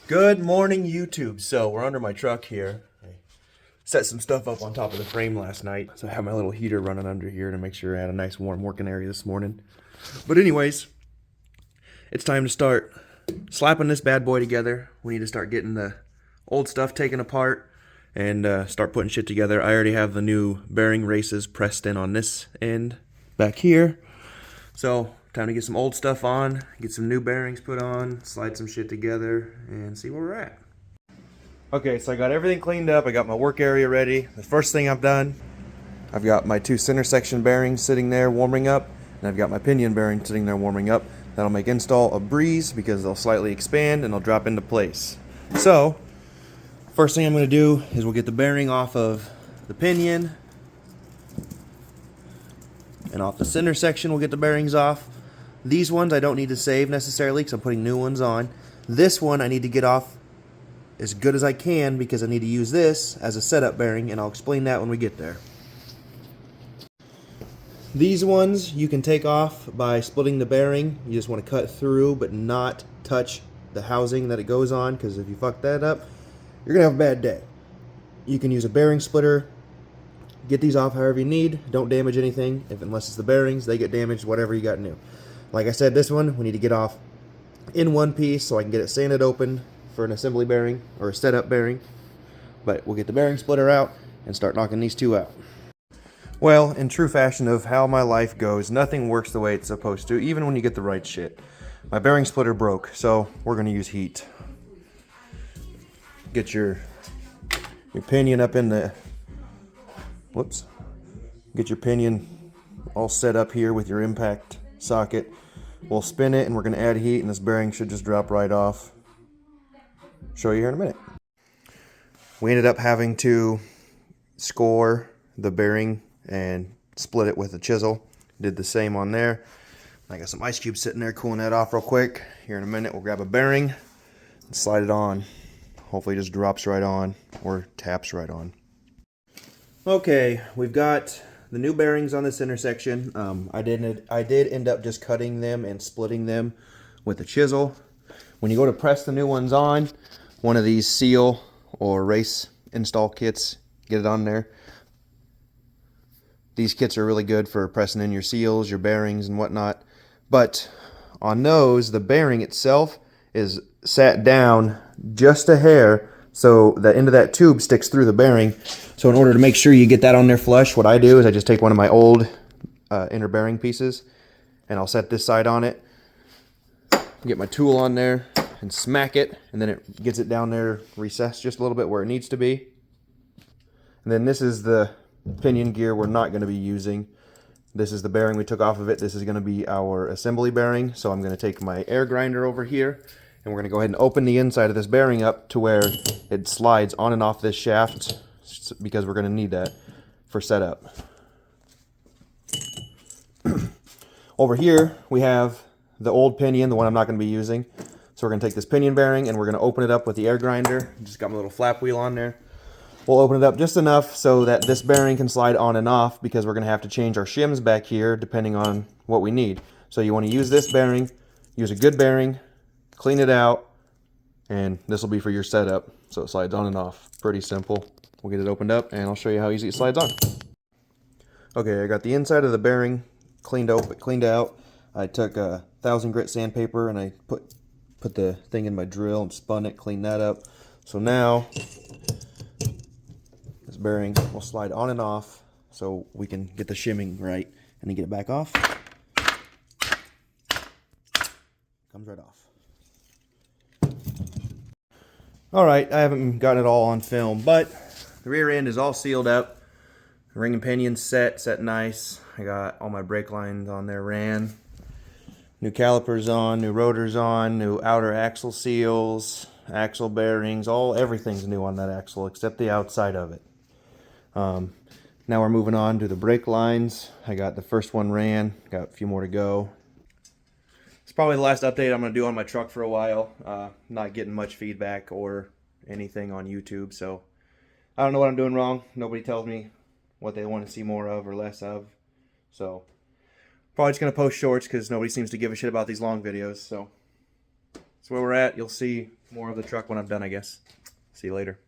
Good morning, YouTube. So we're under my truck here. I set some stuff up on top of the frame last night. So I have my little heater running under here to make sure I had a nice warm working area this morning. But anyways, it's time to start slapping this bad boy together. We need to start getting the old stuff taken apart and start putting shit together. I already have the new bearing races pressed in on this end back here. So time to get some old stuff on, get some new bearings put on, slide some shit together, and see where we're at. Okay, so I got everything cleaned up. I got my work area ready. The first thing I've done, I've got my two center section bearings sitting there warming up, and I've got my pinion bearing sitting there warming up. That'll make install a breeze because they'll slightly expand and they'll drop into place. So, first thing I'm going to do is we'll get the bearing off of the pinion, and off the center section we'll get the bearings off. These ones I don't need to save necessarily because I'm putting new ones on. This one I need to get off as good as I can because I need to use this as a setup bearing, and I'll explain that when we get there. These ones you can take off by splitting the bearing. You just want to cut through but not touch the housing that it goes on, because if you fuck that up, you're going to have a bad day. You can use a bearing splitter. Get these off however you need. Don't damage anything. Unless it's the bearings, they get damaged, whatever you got new. Like I said, this one we need to get off in one piece so I can get it sanded open for an assembly bearing or a setup bearing. But we'll get the bearing splitter out and start knocking these two out. Well, in true fashion of how my life goes, nothing works the way it's supposed to, even when you get the right shit. My bearing splitter broke, so we're going to use heat. Get your pinion up in the... Whoops. Get your pinion all set up here with your impact socket. We'll spin it and we're going to add heat, and this bearing should just drop right off. Show you here in a minute. We ended up having to score the bearing and split it with a chisel. Did the same on there. I got some ice cubes sitting there cooling that off real quick. Here in a minute we'll grab a bearing and slide it on. Hopefully it just drops right on or taps right on. Okay, we've got the new bearings on this intersection. I did end up just cutting them and splitting them with a chisel. When you go to press the new ones on, one of these seal or race install kits, get it on there. These kits are really good for pressing in your seals, your bearings, and whatnot. But on those, the bearing itself is sat down just a hair, so the end of that tube sticks through the bearing. So in order to make sure you get that on there flush, what I do is I just take one of my old inner bearing pieces, and I'll set this side on it, get my tool on there, and smack it, and then it gets it down there recessed just a little bit where it needs to be. And then this is the pinion gear we're not going to be using. This is the bearing we took off of it. This is going to be our assembly bearing. So I'm going to take my air grinder over here, and we're going to go ahead and open the inside of this bearing up to where it slides on and off this shaft, because we're going to need that for setup. Over here we have the old pinion, the one I'm not going to be using. So we're going to take this pinion bearing and we're going to open it up with the air grinder. Just got my little flap wheel on there. We'll open it up just enough so that this bearing can slide on and off, because we're going to have to change our shims back here depending on what we need. So you want to use this bearing, use a good bearing, clean it out, and this will be for your setup. So it slides on and off. Pretty simple. We'll get it opened up and I'll show you how easy it slides on. Okay, I got the inside of the bearing cleaned out. I took a 1000 grit sandpaper and I put the thing in my drill and spun it, cleaned that up. So now this bearing will slide on and off so we can get the shimming right, and then get it back off. Comes right off. Alright, I haven't gotten it all on film, but the rear end is all sealed up. The ring and pinions set nice. I got all my brake lines on there ran. New calipers on, new rotors on, new outer axle seals, axle bearings, everything's new on that axle except the outside of it. Now we're moving on to the brake lines. I got the first one ran, got a few more to go. It's probably the last update I'm going to do on my truck for a while. Not getting much feedback or anything on YouTube, so I don't know what I'm doing wrong. Nobody tells me what they want to see more of or less of. So probably just going to post shorts because nobody seems to give a shit about these long videos. So that's where we're at. You'll see more of the truck when I'm done, I guess. See you later.